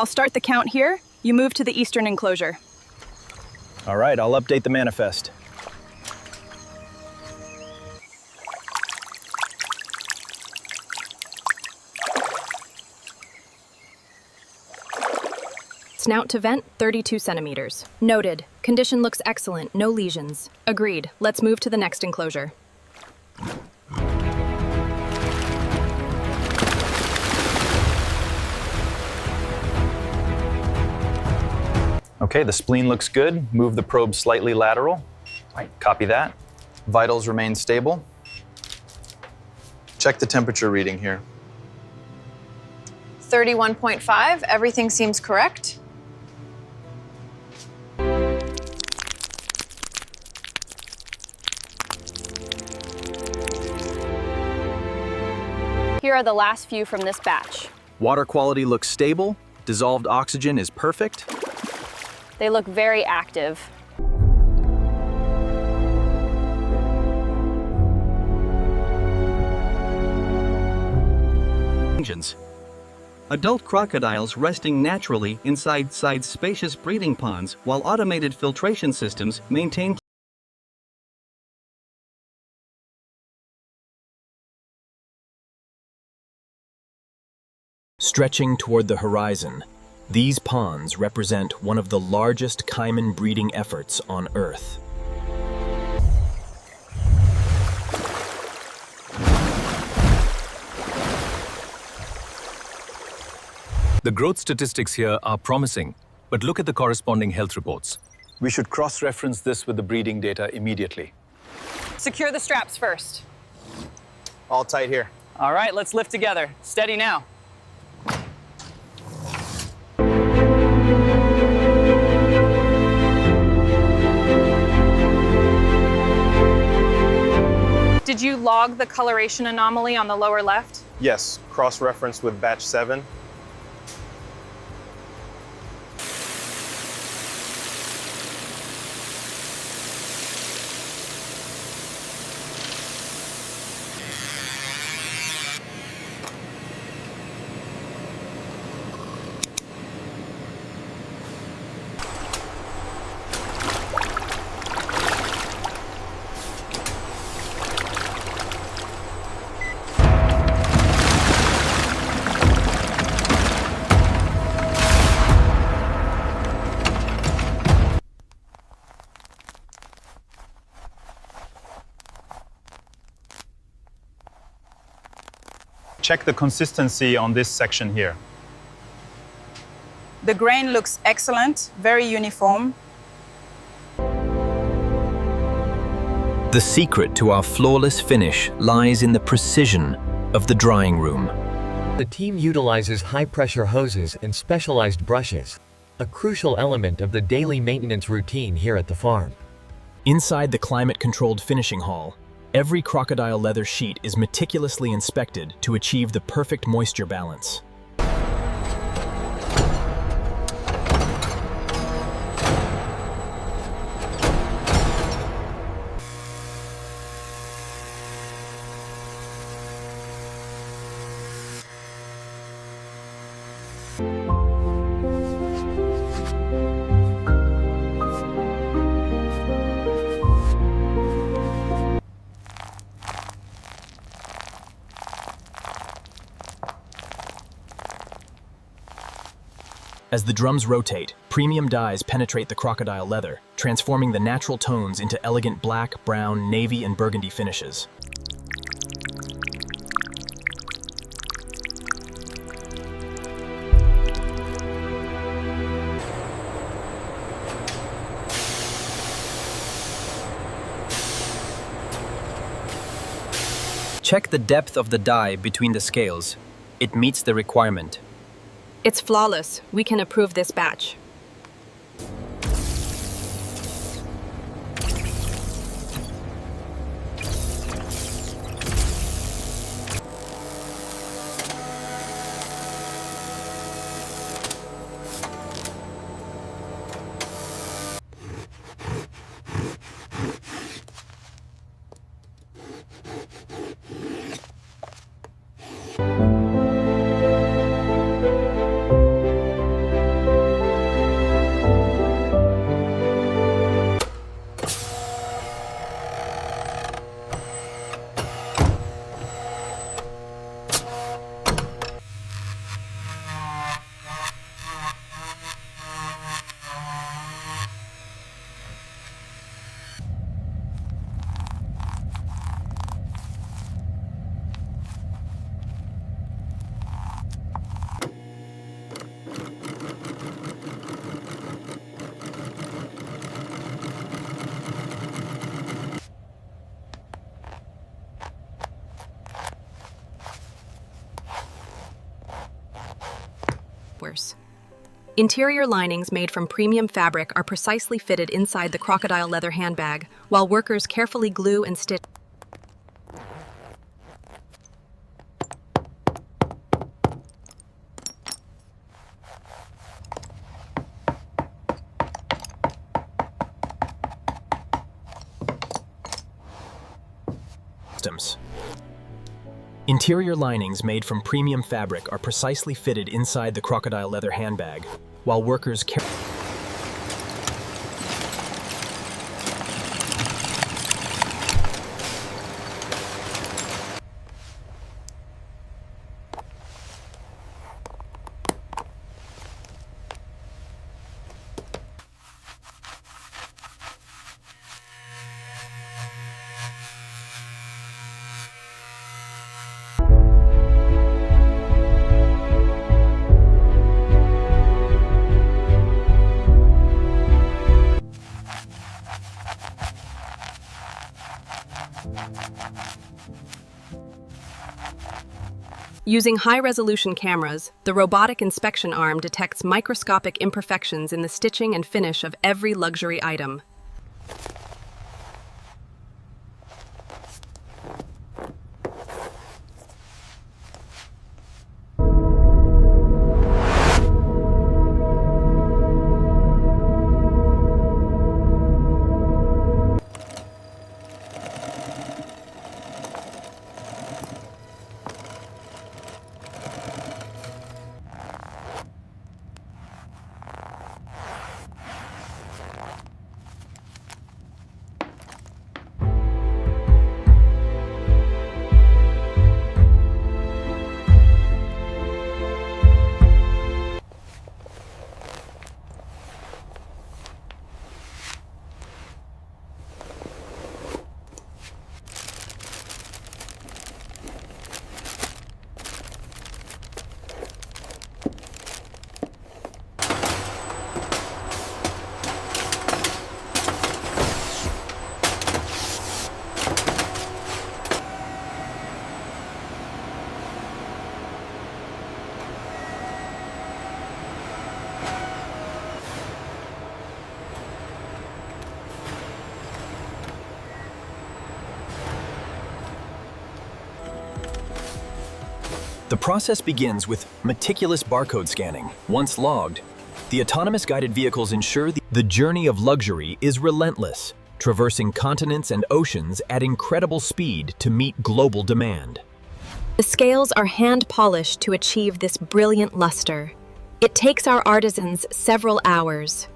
I'll start the count here. You move to the eastern enclosure. All right, I'll update the manifest. Snout to vent, 32 centimeters. Noted. Condition looks excellent, no lesions. Agreed. Let's move to the next enclosure. Okay, the spleen looks good. Move the probe slightly lateral. Right, copy that. Vitals remain stable. Check the temperature reading here. 31.5, everything seems correct. Here are the last few from this batch. Water quality looks stable. Dissolved oxygen is perfect. They look very active. Adult crocodiles resting naturally inside spacious breeding ponds, while automated filtration systems maintain Stretching toward the horizon, these ponds represent one of the largest caiman breeding efforts on Earth. The growth statistics here are promising, but look at the corresponding health reports. We should cross-reference this with the breeding data immediately. Secure the straps first. All tight here. All right, let's lift together. Steady now. Did you log the coloration anomaly on the lower left? Yes, cross-referenced with batch 7. Check the consistency on this section here. The grain looks excellent, very uniform. The secret to our flawless finish lies in the precision of the drying room. The team utilizes high-pressure hoses and specialized brushes, a crucial element of the daily maintenance routine here at the farm. Inside the climate-controlled finishing hall, every crocodile leather sheet is meticulously inspected to achieve the perfect moisture balance. As the drums rotate, premium dyes penetrate the crocodile leather, transforming the natural tones into elegant black, brown, navy, and burgundy finishes. Check the depth of the dye between the scales. It meets the requirement. It's flawless. We can approve this batch. Interior linings made from premium fabric are precisely fitted inside the Crocodile-Leather handbag, while workers carefully glue and stitch. Interior linings made from premium fabric are precisely fitted inside the Crocodile-Leather handbag, while workers Using high-resolution cameras, the robotic inspection arm detects microscopic imperfections in the stitching and finish of every luxury item. The process begins with meticulous barcode scanning. Once logged, the autonomous guided vehicles ensure the journey of luxury is relentless, traversing continents and oceans at incredible speed to meet global demand. The scales are hand-polished to achieve this brilliant luster. It takes our artisans several hours.